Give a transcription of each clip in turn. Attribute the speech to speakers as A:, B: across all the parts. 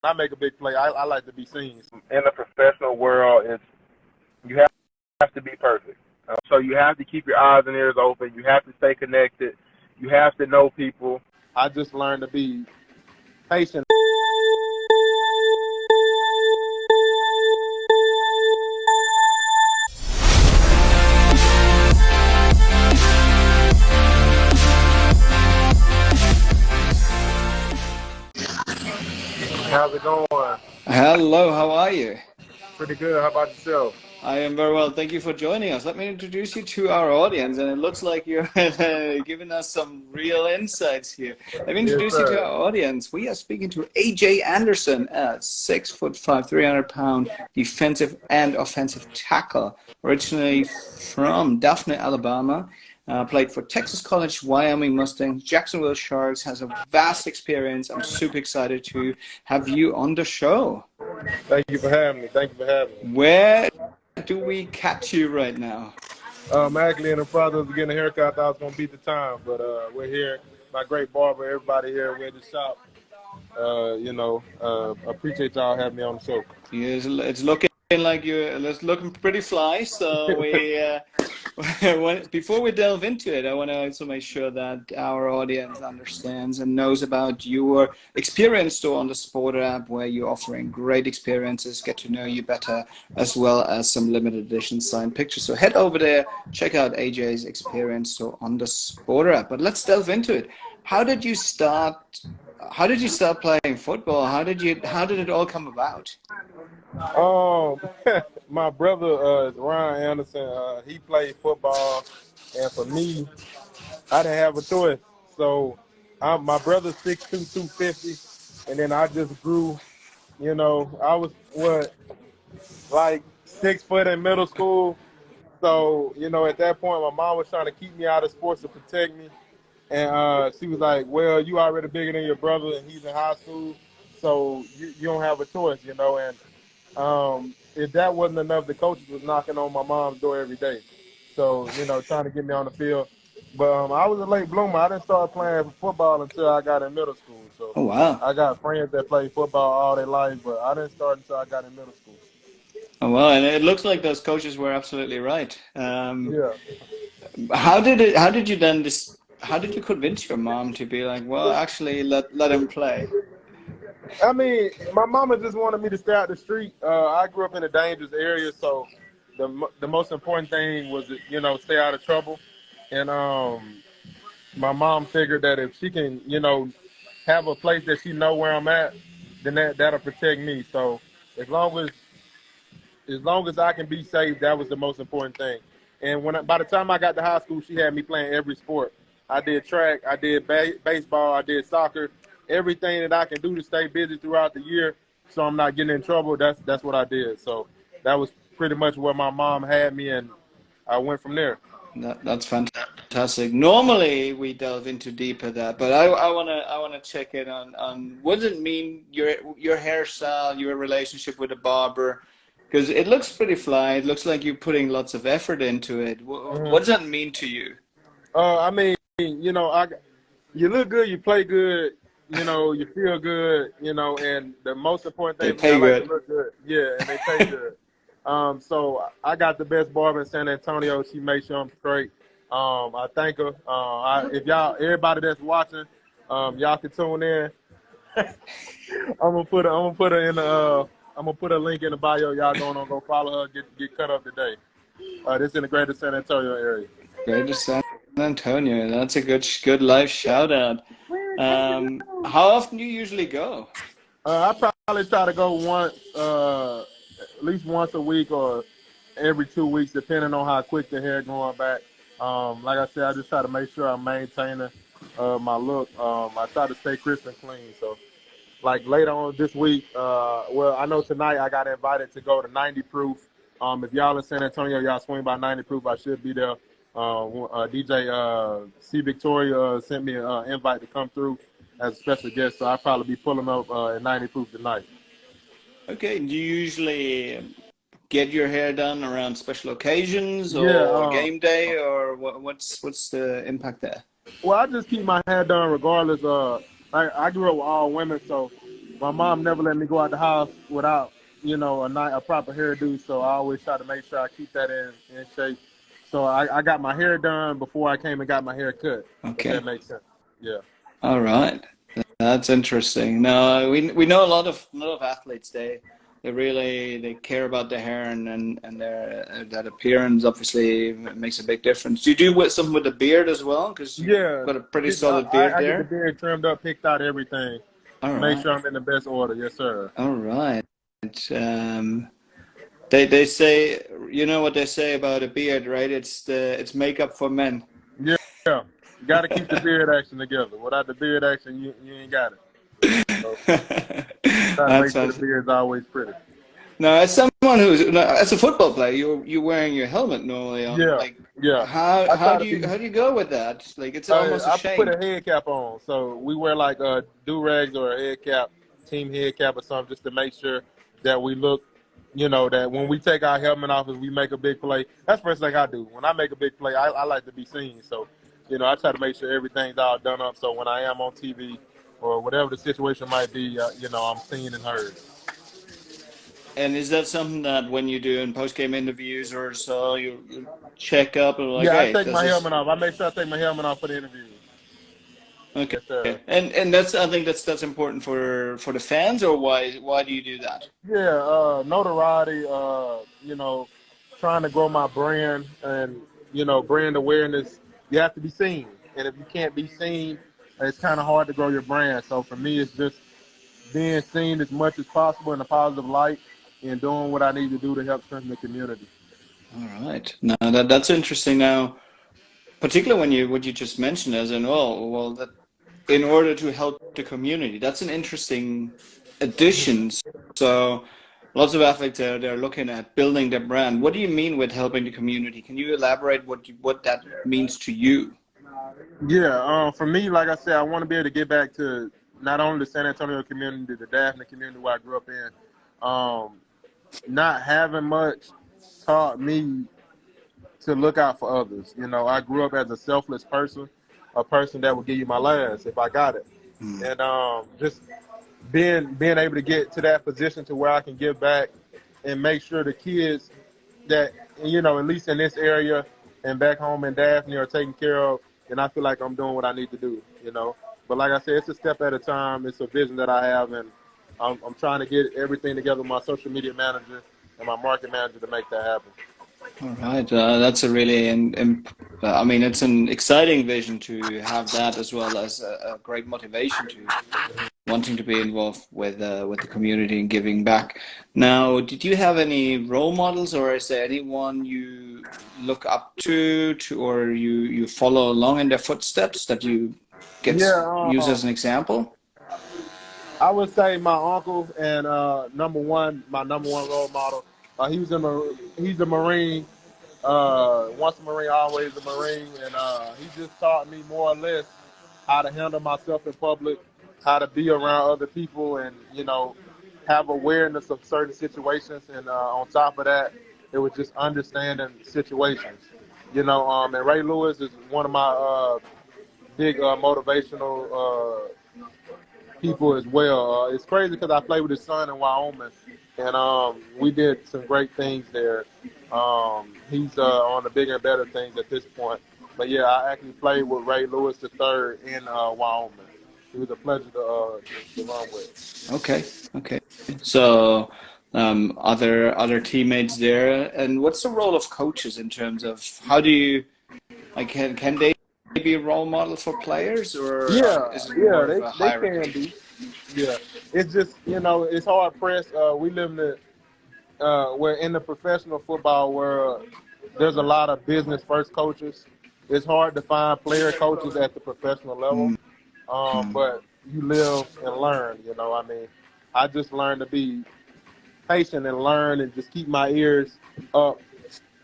A: I make a big play, I like to be seen. In the professional world, you have to be perfect. So you have to keep your eyes and ears open. You have to stay connected. You have to know people. I just learned to be patient. How's it going?
B: Hello, how are you?
A: Pretty good. How about yourself?
B: I am very well. Thank you for joining us. Let me introduce you to our audience, and it looks like you're giving us some real insights here. Let me introduce you to our audience. We are speaking to AJ Anderson, a 6'5", 300-pound defensive and offensive tackle, originally from Daphne, Alabama. Played for Texas College, Wyoming Mustangs, Jacksonville Sharks, has a vast experience. I'm super excited to have you on the show.
A: Thank you for having me.
B: Where do we catch you right now?
A: I'm actually in the process of getting a haircut. I thought I was going to beat the time, but we're here. My great barber, everybody here, we're at the shop. Appreciate y'all having me on the show.
B: Yes, it's looking like it's looking pretty fly. So before we delve into it, I want to also make sure that our audience understands and knows about your experience on the SPRTER app, where you're offering great experiences, get to know you better, as well as some limited edition signed pictures. So head over there, check out AJ's experience on the SPRTER app. But let's delve into it. How did you start playing football? How did it all come about?
A: My brother, Ryan Anderson, he played football, and for me, I didn't have a choice. So my brother's 6'2", 250, and then I just grew. I was like 6 foot in middle school. So at that point, my mom was trying to keep me out of sports to protect me. And she was like, well, you already bigger than your brother, and he's in high school, so you don't have a choice, And if that wasn't enough, the coaches was knocking on my mom's door every day. So, trying to get me on the field. But I was a late bloomer. I didn't start playing football until I got in middle school. So
B: oh, wow.
A: I got friends that played football all their life, but I didn't start until I got in middle school.
B: Oh, wow. And it looks like those coaches were absolutely right.
A: Yeah.
B: How did you convince your mom to be like, well, actually, let him play?
A: I mean, my mama just wanted me to stay out the street. I grew up in a dangerous area, so the most important thing was, stay out of trouble. And my mom figured that if she can, have a place that she know where I'm at, then that'll protect me. So as long as I can be safe, that was the most important thing. And by the time I got to high school, she had me playing every sport. I did track, I did baseball, I did soccer. Everything that I can do to stay busy throughout the year so I'm not getting in trouble, that's what I did. So that was pretty much where my mom had me, and I went from there.
B: That's fantastic. Normally we delve into deeper that, but I wanna check in on what does it mean, your hairstyle, your relationship with a barber, because it looks pretty fly. It looks like you're putting lots of effort into it. What does that mean to you?
A: I mean, you look good, you play good. You feel good, and the most important thing,
B: they pay good.
A: Like to look good. Yeah, and they pay good. So I got the best barber in San Antonio. She makes sure I'm straight. I thank her. If everybody that's watching, y'all can tune in. I'm gonna put her in the. I'm gonna put a link in the bio. Y'all go follow her. Get cut up today. This in the greater San Antonio area.
B: Greater San Antonio. That's a good live shout out. How often do you usually go?
A: I probably try to go once, at least once a week or every 2 weeks, depending on how quick the hair growing back. Like I said, I just try to make sure I'm maintaining my look. I try to stay crisp and clean. So, like later on this week, I know tonight I got invited to go to 90 Proof. If y'all in San Antonio, y'all swing by 90 Proof, I should be there. DJ C. Victoria sent me an invite to come through as a special guest, so I'll probably be pulling up at 90 Proof tonight.
B: Okay, do you usually get your hair done around special occasions or game day, or what's the impact there?
A: Well, I just keep my hair done regardless. I grew up with all women, so my mom never let me go out the house without, a proper hairdo. So I always try to make sure I keep that in shape. So I got my hair done before I came and got my hair cut, if that
B: Okay.
A: makes sense. Yeah.
B: All right. That's interesting. No, we know a lot of athletes. They care about their hair and their that appearance. Obviously, makes a big difference. Do you do something with the beard as well? Because you've
A: Yeah.
B: got a pretty solid beard
A: I get the
B: there.
A: beard trimmed up, picked out everything
B: All
A: to make
B: right.
A: sure I'm in the best order. Yes, sir.
B: All right. Um, they say, you know what they say about a beard, right? It's makeup for men.
A: Yeah. You got to keep the beard action together. Without the beard action, you ain't got it. So try to
B: That's
A: make sure the
B: fantastic.
A: beard's always pretty.
B: Now, as someone as a football player, you're wearing your helmet normally on.
A: Yeah.
B: Like,
A: Yeah.
B: how
A: I
B: how
A: try
B: do
A: to
B: you
A: be.
B: how do you go with that? Like, it's almost a
A: I put
B: shame.
A: a head cap on, so we wear like do-rags or a head cap, team head cap or something, just to make sure that we look, that when we take our helmet off, if we make a big play, that's the first thing I do. When I make a big play, I like to be seen. So, I try to make sure everything's all done up. So when I am on TV or whatever the situation might be, I'm seen and heard.
B: And is that something that when you do in post-game interviews or so, you check up and like,
A: Yeah, I
B: hey,
A: take
B: this
A: my
B: is
A: helmet off. I make sure I take my helmet off for the interview.
B: okay.
A: Yes, sir.
B: And I think that's important for the fans, or why do you do that?
A: Yeah, notoriety, trying to grow my brand and, brand awareness, you have to be seen. And if you can't be seen, it's kind of hard to grow your brand. So for me, it's just being seen as much as possible in a positive light and doing what I need to do to help strengthen the community.
B: All right. Now that's interesting. Now, particularly when what you just mentioned as in, well, that in order to help the community, that's an interesting addition. So lots of athletes they're looking at building their brand. What do you mean with helping the community? Can you elaborate what that means to you?
A: Yeah, for me, like I said, I want to be able to get back to not only the San Antonio community, the Daphne community where I grew up in. Not having much taught me to look out for others. I grew up as a selfless person, a person that would give you my last if I got it.
B: Hmm.
A: And just being able to get to that position to where I can give back and make sure the kids that, at least in this area and back home in Daphne are taken care of, and I feel like I'm doing what I need to do. But like I said, it's a step at a time. It's a vision that I have, and I'm trying to get everything together with my social media manager and my market manager to make that happen.
B: All right, that's a really, I mean, it's an exciting vision to have that as well as a great motivation to wanting to be involved with the community and giving back. Now, did you have any role models, or is there anyone you look up to or you follow along in their footsteps that you get
A: Yeah,
B: use as an example?
A: I would say my uncle and my number one role model. He's a Marine. Once a Marine, always a Marine, and he just taught me more or less how to handle myself in public, how to be around other people, and have awareness of certain situations. And on top of that, it was just understanding situations. And Ray Lewis is one of my big motivational people as well. It's crazy because I played with his son in Wyoming, and we did some great things there. He's on the bigger and better things at this point. But yeah, I actually played with Ray Lewis III in Wyoming. It was a pleasure to run with.
B: Okay. So, other teammates there, and what's the role of coaches in terms of how do you like can they be a role model for players, or is it more
A: Yeah,
B: of a
A: they can
B: hierarchy?
A: be. Yeah, it's just it's hard pressed. We live in we're in the professional football world. There's a lot of business first coaches. It's hard to find player coaches at the professional level.
B: Mm-hmm.
A: But you live and learn. I mean, I just learned to be patient and learn and just keep my ears up.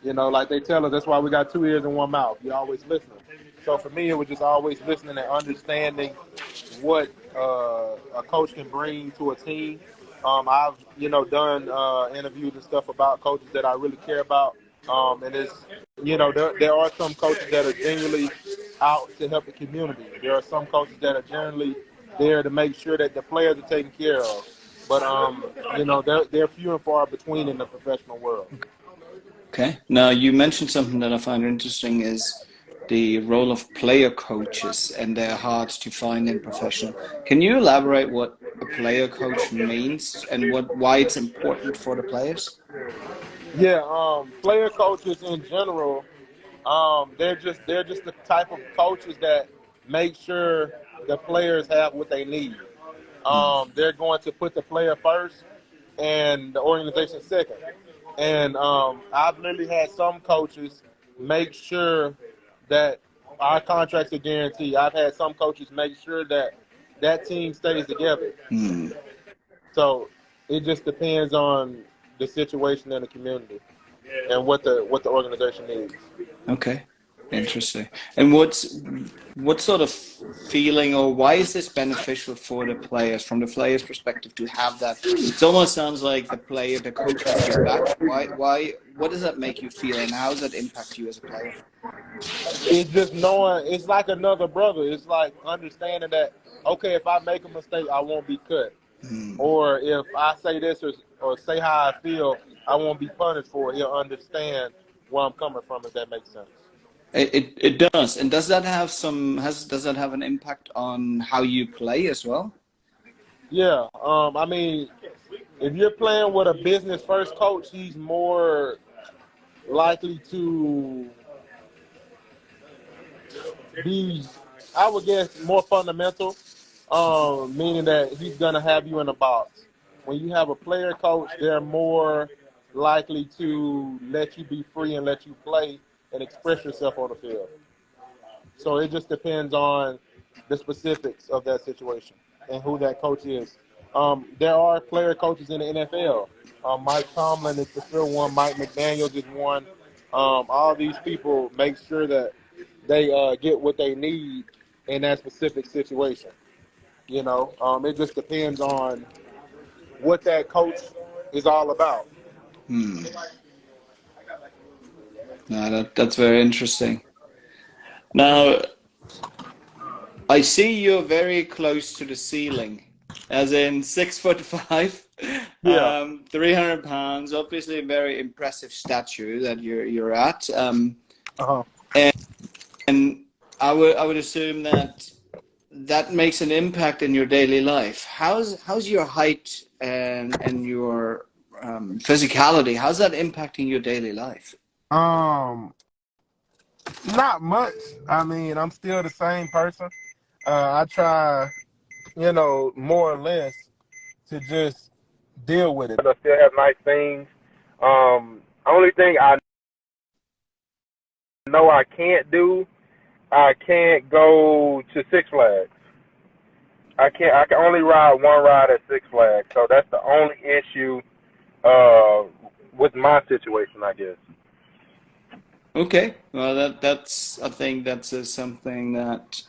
A: Like they tell us, that's why we got two ears and one mouth. You're always listening. So for me, it was just always listening and understanding what a coach can bring to a team. I've done interviews and stuff about coaches that I really care about, and it's there are some coaches that are genuinely out to help the community. There are some coaches that are generally there to make sure that the players are taken care of. But they're few and far between in the professional world.
B: Okay. Now you mentioned something that I find interesting is the role of player coaches, and they're hard to find in professional. Can you elaborate what a player coach means and why it's important for the players?
A: Yeah, player coaches in general, they're just the type of coaches that make sure the players have what they need. They're going to put the player first and the organization second. And I've literally had some coaches make sure that our contracts are guaranteed. I've had some coaches make sure that that team stays together.
B: Hmm.
A: So it just depends on the situation in the community and what the organization needs.
B: Okay. Interesting. And what sort of feeling, or why is this beneficial for the players, from the players' perspective, to have that? It almost sounds like the coach has your back. What does that make you feel, and how does that impact you as a player?
A: It's just knowing, it's like another brother. It's like understanding that, okay, if I make a mistake, I won't be cut. Or if I say this or say how I feel, I won't be punished for it. He'll understand where I'm coming from, if that makes sense.
B: It does. And does that have an impact on how you play as well?
A: Yeah. I mean, if you're playing with a business first coach, he's more likely to be, I would guess, more fundamental, meaning that he's going to have you in a box. When you have a player coach, they're more likely to let you be free and let you play and express yourself on the field. So it just depends on the specifics of that situation and who that coach is. There are player coaches in the NFL. Mike Tomlin is for sure one. Mike McDaniels is one. All these people make sure that they get what they need in that specific situation. It just depends on what that coach is all about.
B: No, that's very interesting. Now, I see you're very close to the ceiling, as in 6'5",
A: Yeah.
B: 300 pounds. Obviously, a very impressive stature that you're at.
A: Uh-huh.
B: And I would assume that makes an impact in your daily life. How's your height and your physicality? How's that impacting your daily life?
A: Not much. I mean, I'm still the same person. I try, more or less to just deal with it. I still have nice things. Only thing I know I can't do, I can't go to Six Flags. I can only ride one ride at Six Flags, so that's the only issue with my situation, I guess.
B: Okay, well that's I think that's something that,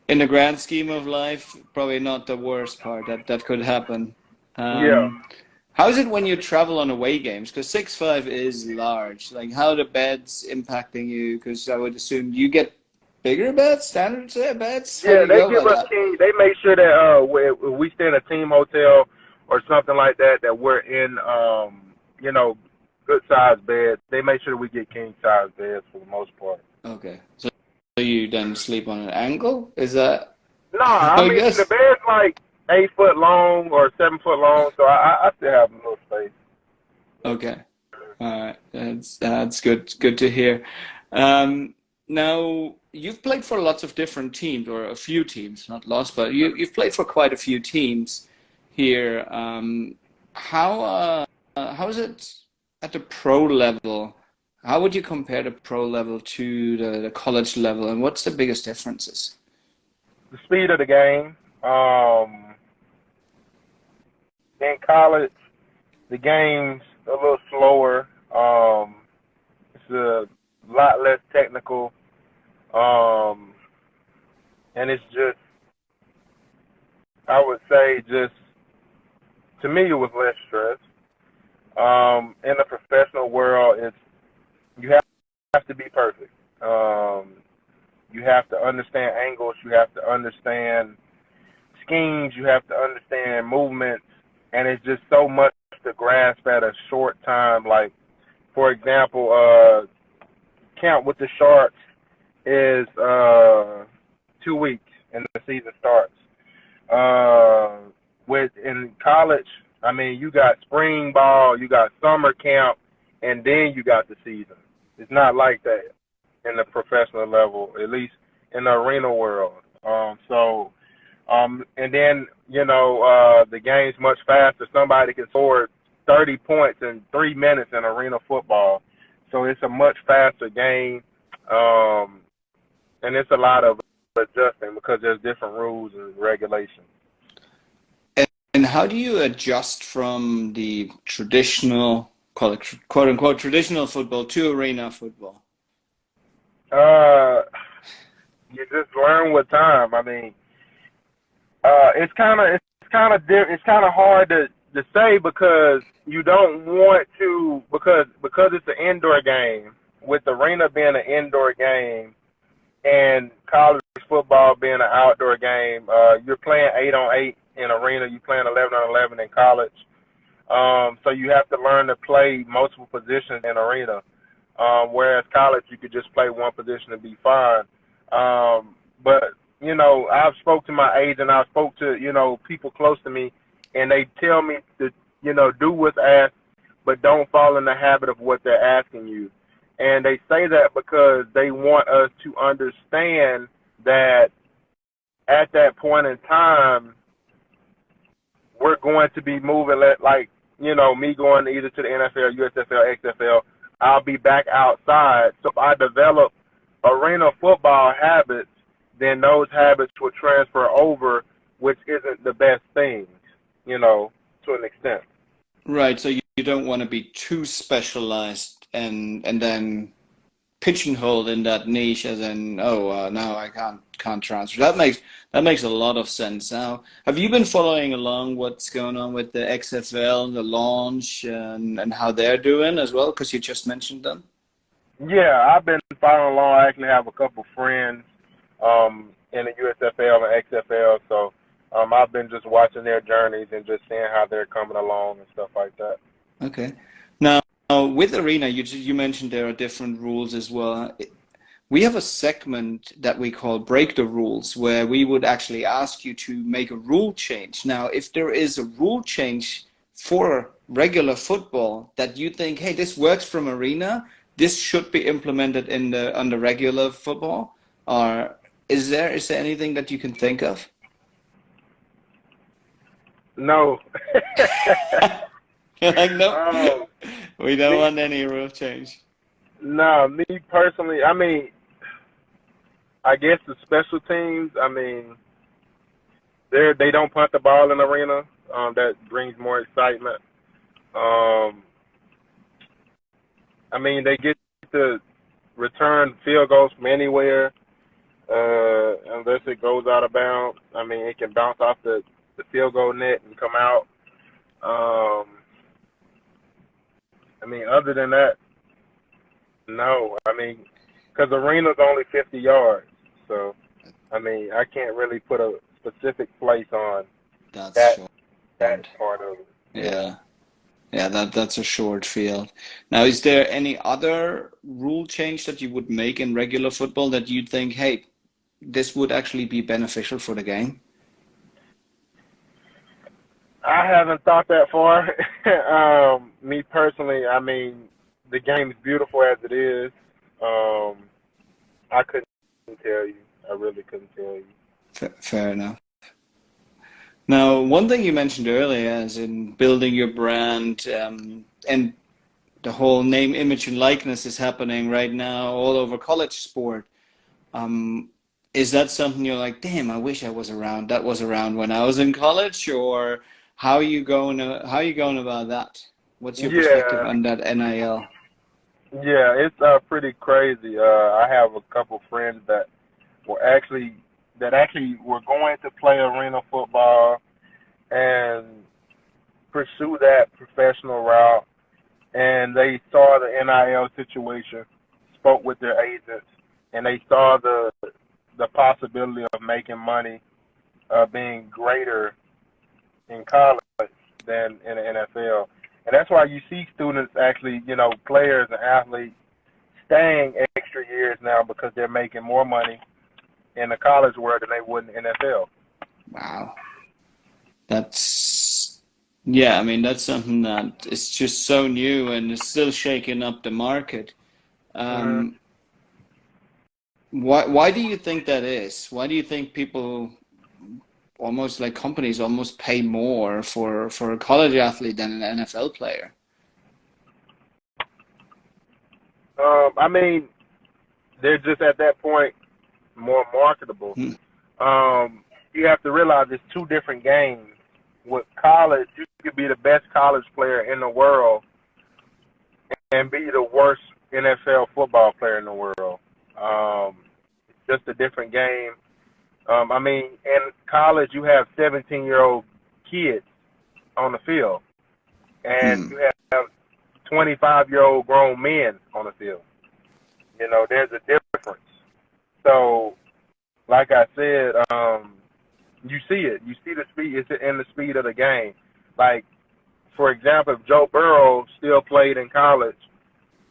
B: in the grand scheme of life, probably not the worst part that could happen.
A: Yeah.
B: How is it when you travel on away games? Because 6'5" is large. Like, how are the beds impacting you? Because I would assume you get bigger beds, standard beds. How do
A: Yeah,
B: you
A: they
B: go
A: give
B: about
A: us
B: that?
A: king. They make sure that we stay in a team hotel or something like that, that we're in, good sized beds. They make sure we get king size beds for the most part.
B: Okay, so you then sleep on an angle? Is that?
A: No, I
B: I
A: mean the
B: guess.
A: bed's like 8 foot long or 7 foot long, so I still have a little space.
B: Okay. All right, that's good. Good to hear. Now you've played for lots of different teams, or a few teams, not lots, but you've played for quite a few teams here. How is it at the pro level? How would you compare the pro level to the college level, and what's the biggest differences?
A: The speed of the game. In college, the game's a little slower. It's a lot less technical. And it's just, I would say, just to me, it was less stress. In the professional world, you have to be perfect. You have to understand angles. You have to understand schemes, you have to understand movements, and it's just so much to grasp at a short time. Like, for example, camp with the Sharks is 2 weeks, and the season starts. In college, I mean, you got spring ball, you got summer camp, and then you got the season. It's not like that in the professional level, at least in the arena world. And then, the game's much faster. Somebody can score 30 points in 3 minutes in arena football. So it's a much faster game. And it's a lot of adjusting because there's different rules and regulations.
B: And how do you adjust from the traditional, call it quote unquote, traditional football to arena football?
A: You just learn with time. I mean, it's kind of hard to say because you don't want to because it's an indoor game. With the arena being an indoor game and college football being an outdoor game, you're playing 8-on-8 in arena. You're playing 11-on-11 in college. So you have to learn to play multiple positions in arena. Whereas college, you could just play one position and be fine. But I've spoke to my agent. I spoke to people close to me, and they tell me to do what's asked, but don't fall in the habit of what they're asking you. And they say that because they want us to understand that at that point in time, we're going to be moving me going either to the NFL, USFL, XFL, I'll be back outside. So if I develop arena football habits, then those habits will transfer over, which isn't the best thing, to an extent.
B: Right. So you don't want to be too specialized and then pigeonholed in that niche as in, now I can't transfer. That makes a lot of sense. Now, have you been following along what's going on with the XFL, the launch, and how they're doing as well? Because you just mentioned them.
A: Yeah, I've been following along. I actually have a couple friends in the USFL and XFL, so I've been just watching their journeys and just seeing how they're coming along and stuff like that.
B: Okay. Now, with Arena, you mentioned there are different rules as well. We have a segment that we call Break the Rules, where we would actually ask you to make a rule change. Now, if there is a rule change for regular football that you think, hey, this works from Arena, this should be implemented on the regular football, or is there anything that you can think of?
A: No.
B: No, we don't want any rule change.
A: No, me personally, I mean, I guess the special teams, I mean, they don't punt the ball in the arena. That brings more excitement. I mean, they get to return field goals from anywhere, unless it goes out of bounds. I mean, it can bounce off the field goal net and come out. I mean, other than that, no. I mean, because the arena's only 50 yards. So, I mean, I can't really put a specific place on that part of it.
B: Yeah, that's a short field. Now, is there any other rule change that you would make in regular football that you'd think, hey, this would actually be beneficial for the game?
A: I haven't thought that far. Me personally, I mean, the game is beautiful as it is. I couldn't tell you. I really couldn't tell you.
B: Fair enough. Now, one thing you mentioned earlier is in building your brand, and the whole name, image, and likeness is happening right now all over college sport. Is that something you're like, damn, I wish I was around. That was around when I was in college, or how are you going about that? What's your perspective on that NIL?
A: Yeah, it's pretty crazy. I have a couple friends that actually were going to play arena football and pursue that professional route, and they saw the NIL situation, spoke with their agents, and they saw the possibility of making money being greater in college than in the NFL. And that's why you see students actually, players and athletes staying extra years now because they're making more money in the college world than they would in the NFL.
B: Wow. Yeah, I mean, that's something that is just so new and is still shaking up the market. Why do you think that is? Why do you think people almost like companies almost pay more for a college athlete than an NFL player?
A: I mean, they're just at that point more marketable. You have to realize it's two different games. With college, you could be the best college player in the world and be the worst NFL football player in the world. It's just a different game. I mean, in college, you have 17-year-old kids on the field, and you have 25-year-old grown men on the field. There's a difference. So, like I said, you see it. You see the speed. It's in the speed of the game. Like, for example, if Joe Burrow still played in college,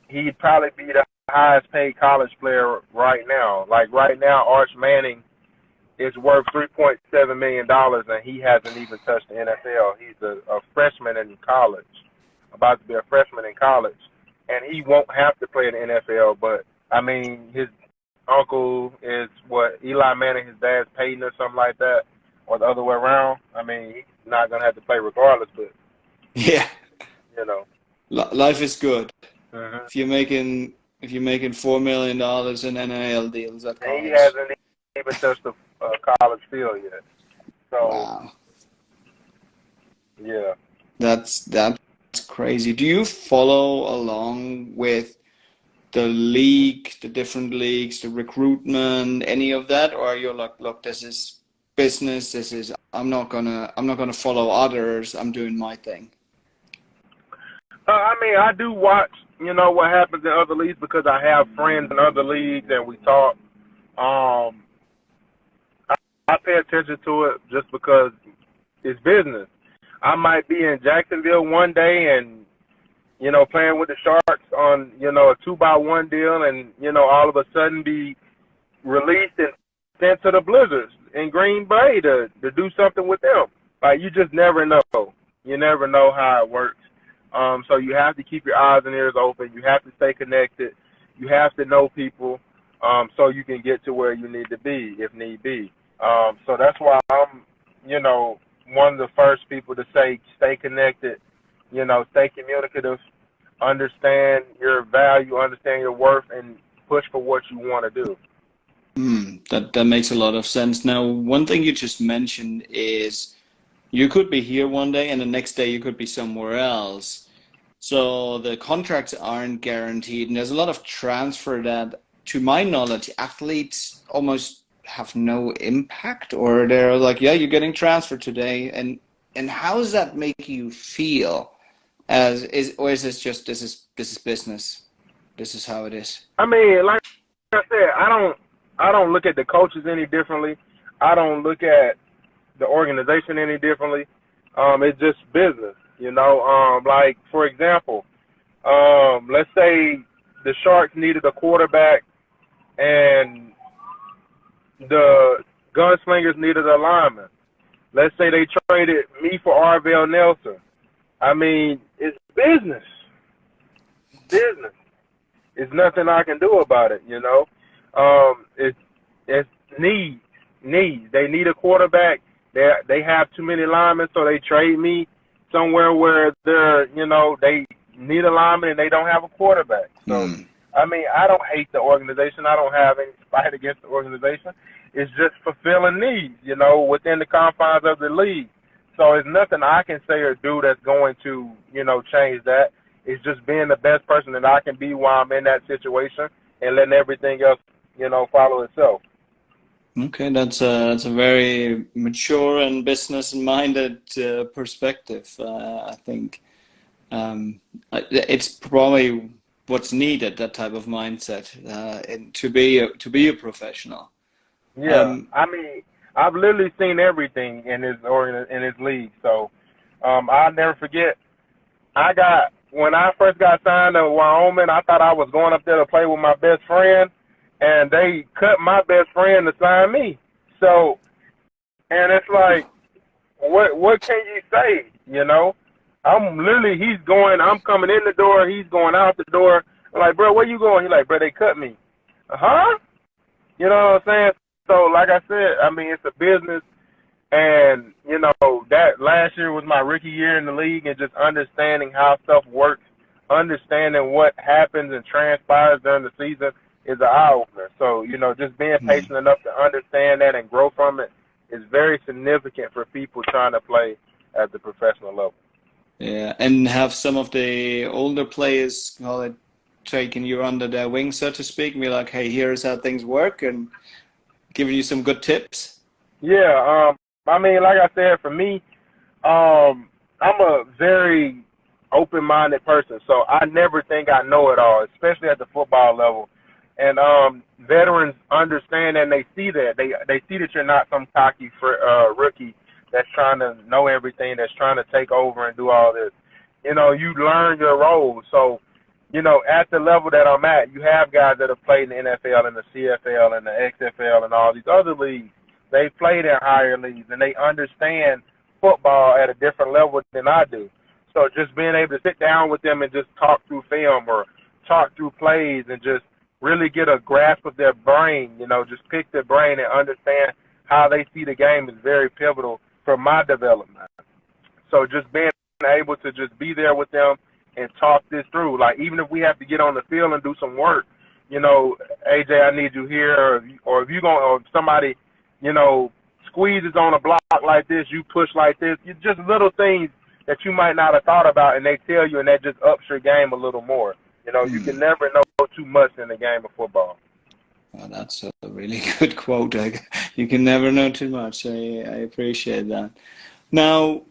A: he'd probably be the highest paid college player right now. Like right now, Arch Manning is worth $3.7 million, and he hasn't even touched the NFL. He's a freshman in college, about to be a freshman in college, and he won't have to play in the NFL. But I mean, his uncle is Eli Manning, his dad's Peyton or something like that, or the other way around. I mean, he's not gonna have to play regardless. But
B: yeah, life is good. If you're making $4 million in NIL deals at college,
A: and he hasn't even touched the college field yet. So,
B: wow.
A: Yeah,
B: that's crazy. Do you follow along with the league, the different leagues, the recruitment, any of that, or are you like, look, this is business. I'm not gonna follow others. I'm doing my thing.
A: I mean, I do watch, what happens in other leagues because I have friends in other leagues and we talk. I pay attention to it just because it's business. I might be in Jacksonville one day and, playing with the Sharks on, a 2-by-1 deal and, all of a sudden be released and sent to the Blizzards in Green Bay to do something with them. Like, you just never know. You never know how it works. So you have to keep your eyes and ears open. You have to stay connected. You have to know people so you can get to where you need to be if need be. So that's why I'm, one of the first people to say stay connected, stay communicative, understand your value, understand your worth, and push for what you want to do.
B: That makes a lot of sense. Now, one thing you just mentioned is you could be here one day and the next day you could be somewhere else. So the contracts aren't guaranteed, and there's a lot of transfer that, to my knowledge, athletes almost have no impact, or they're like, yeah, you're getting transferred today. And how does that make you feel? Or is this just this is business? This is how it is.
A: I mean, like I said, I don't look at the coaches any differently. I don't look at the organization any differently. It's just business, like, for example, let's say the Sharks needed a quarterback and the Gunslingers needed a lineman. Let's say they traded me for Arvell Nelson. I mean, it's business. Business. It's nothing I can do about it, It's needs. They need a quarterback. They have too many linemen, so they trade me somewhere where they need a lineman and they don't have a quarterback. So, I mean, I don't hate the organization. I don't have any spite against the organization. It's just fulfilling needs, within the confines of the league. So it's nothing I can say or do that's going to, change that. It's just being the best person that I can be while I'm in that situation and letting everything else, follow itself.
B: Okay, that's a very mature and business-minded perspective. I think it's probably what's needed, that type of mindset, and to be a professional.
A: Yeah, I mean, I've literally seen everything in his league. So I'll never forget. When I first got signed to Wyoming, I thought I was going up there to play with my best friend, and they cut my best friend to sign me. So, and it's like, what can you say? You know, I'm coming in the door, he's going out the door. I'm like, bro, where you going? He's like, bro, they cut me. Huh? You know what I'm saying? So, like I said, I mean, it's a business. And, you know, that last year was my rookie year in the league, and just understanding how stuff works, understanding what happens and transpires during the season is an eye-opener. So, you know, just being patient enough to understand that and grow from it is very significant for people trying to play at the professional level.
B: Yeah, and have some of the older players, call it, taking you under their wing, so to speak, and be like, hey, here's how things work, and giving you some good tips?
A: Yeah, I mean, like I said, for me, I'm a very open-minded person, so I never think I know it all, especially at the football level. And veterans understand and they see that. They see that you're not some cocky rookie that's trying to know everything, that's trying to take over and do all this. You know, you learn your role. So, you know, at the level that I'm at, you have guys that have played in the NFL and the CFL and the XFL and all these other leagues. They played in higher leagues, and they understand football at a different level than I do. So just being able to sit down with them and just talk through film or talk through plays and just really get a grasp of their brain, you know, just pick their brain and understand how they see the game is very pivotal for my development. So just being able to just be there with them and talk this through. Like, even if we have to get on the field and do some work, you know, AJ, I need you here, or if somebody, you know, squeezes on a block like this, you push like this. It's just little things that you might not have thought about, and they tell you, and that just ups your game a little more. You know, you can never know too much in the game of football.
B: Well, that's a really good quote. You can never know too much. I appreciate that. Now,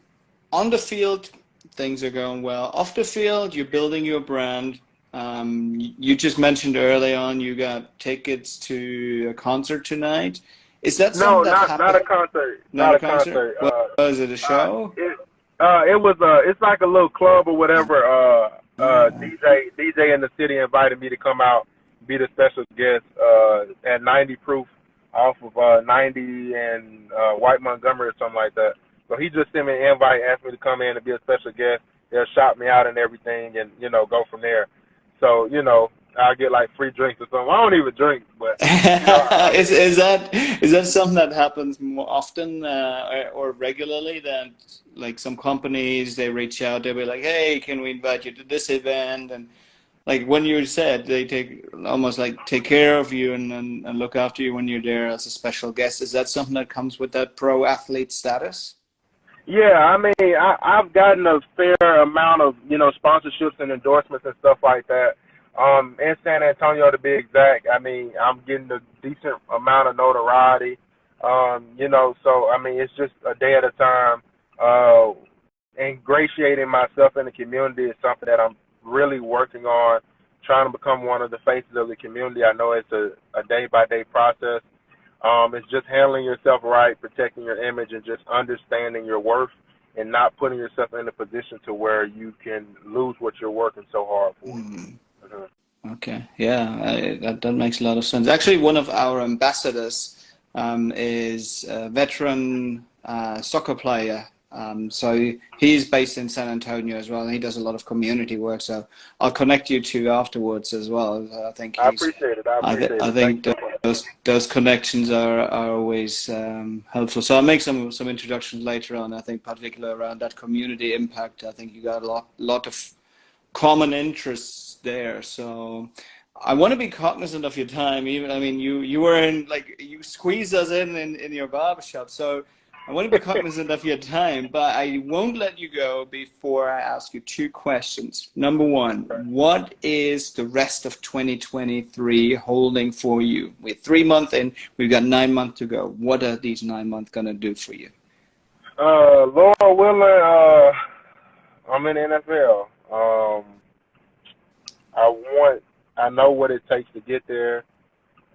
B: on the field, things are going well. Off the field, you're building your brand. You just mentioned early on you got tickets to a concert tonight. Is that something that happened?
A: Not a concert.
B: Not a concert. Was it a show?
A: It's like a little club or whatever. DJ in the city invited me to come out, be the special guest at 90 Proof off of 90 and White Montgomery or something like that. So he just sent me an invite, asked me to come in and be a special guest. They'll shop me out and everything, and you know, go from there. So you know, I'll get like free drinks or something. I don't even drink, but you know,
B: is that something that happens more often or regularly? That like some companies, they reach out, they'll be like, hey, can we invite you to this event? And like when you said, they take care of you and look after you when you're there as a special guest. Is that something that comes with that pro athlete status?
A: Yeah, I mean, I've gotten a fair amount of, you know, sponsorships and endorsements and stuff like that. In San Antonio, to be exact, I mean, I'm getting a decent amount of notoriety. You know, so I mean, it's just a day at a time. Ingratiating myself in the community is something that I'm really working on, trying to become one of the faces of the community. I know it's a day-by-day process. It's just handling yourself right, protecting your image, and just understanding your worth and not putting yourself in a position to where you can lose what you're working so hard for. Mm-hmm.
B: Okay, yeah, that makes a lot of sense. Actually, one of our ambassadors is a veteran soccer player. So he's based in San Antonio as well, and he does a lot of community work. So I'll connect you two afterwards as well. I think
A: I appreciate it.
B: I think those connections are always helpful. So I'll make some introductions later on. I think particularly around that community impact. I think you got a lot of common interests there. So I want to be cognizant of your time. Even I mean, you were in you squeezed us in your barbershop. So I want to be cognizant of your time, but I won't let you go before I ask you two questions. Number one, what is the rest of 2023 holding for you? We're 3 months in, we've got 9 months to go. What are these 9 months going to do for you?
A: Lord willing, I'm in the NFL. I know what it takes to get there.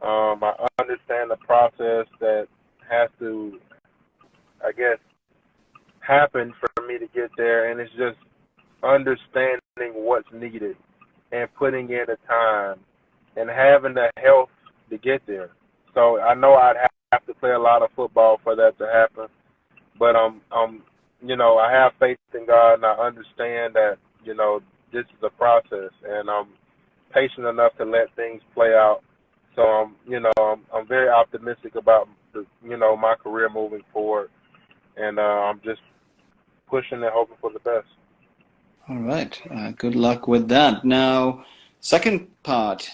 A: I understand the process that has to, I guess, happen for me to get there, and it's just understanding what's needed and putting in the time and having the health to get there. So I know I'd have to play a lot of football for that to happen, but I have faith in God, and I understand that this is a process, and I'm patient enough to let things play out. So I'm very optimistic about my career moving forward, and I'm just pushing and hoping for the best.
B: All right. Good luck with that. Now, second part,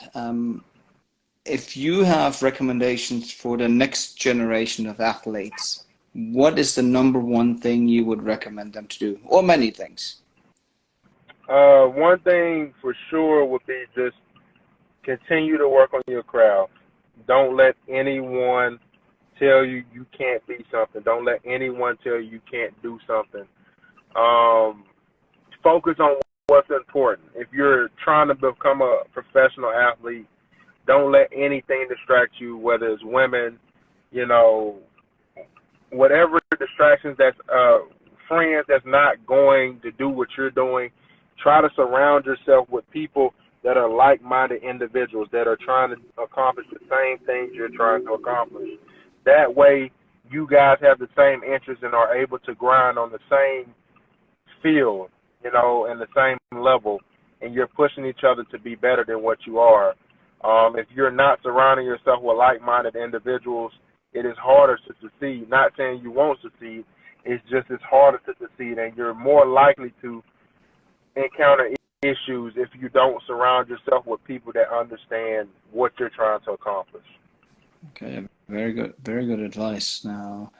B: if you have recommendations for the next generation of athletes, what is the number one thing you would recommend them to do, or many things?
A: One thing for sure would be just continue to work on your craft. Don't let anyone tell you you can't be something. Don't let anyone tell you you can't do something. Focus on what's important. If you're trying to become a professional athlete, don't let anything distract you, whether it's women, whatever distractions that's friends that's not going to do what you're doing. Try to surround yourself with people that are like-minded individuals that are trying to accomplish the same things you're trying to accomplish. That way, you guys have the same interests and are able to grind on the same field, and the same level, and you're pushing each other to be better than what you are. If you're not surrounding yourself with like-minded individuals, it is harder to succeed. Not saying you won't succeed, it's just it's harder to succeed, and you're more likely to encounter issues if you don't surround yourself with people that understand what you're trying to accomplish.
B: Okay, very good advice. Now,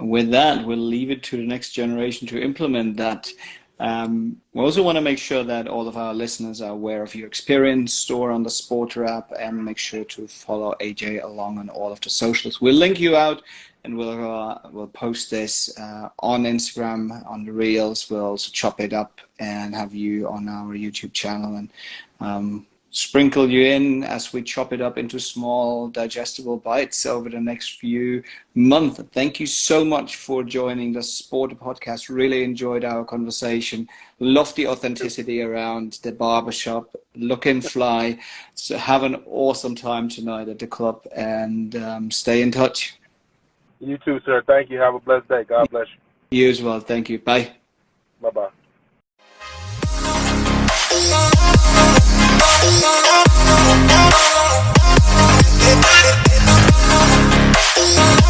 B: with that, we'll leave it to the next generation to implement that. We also want to make sure that all of our listeners are aware of your experience, store on the SPRTER app, and make sure to follow AJ along on all of the socials. We'll link you out, and we'll post this on Instagram, on the Reels. We'll also chop it up and have you on our YouTube channel, and sprinkle you in as we chop it up into small digestible bites over the next few months. Thank you so much for joining the SPRTER Podcast. Really enjoyed our conversation. Love the authenticity around the barbershop. Looking fly. So have an awesome time tonight at the club, and stay in touch.
A: You too, sir. Thank you. Have a blessed day. God bless you.
B: You as well. Thank you. Bye.
A: Bye-bye.
C: We'll be right back.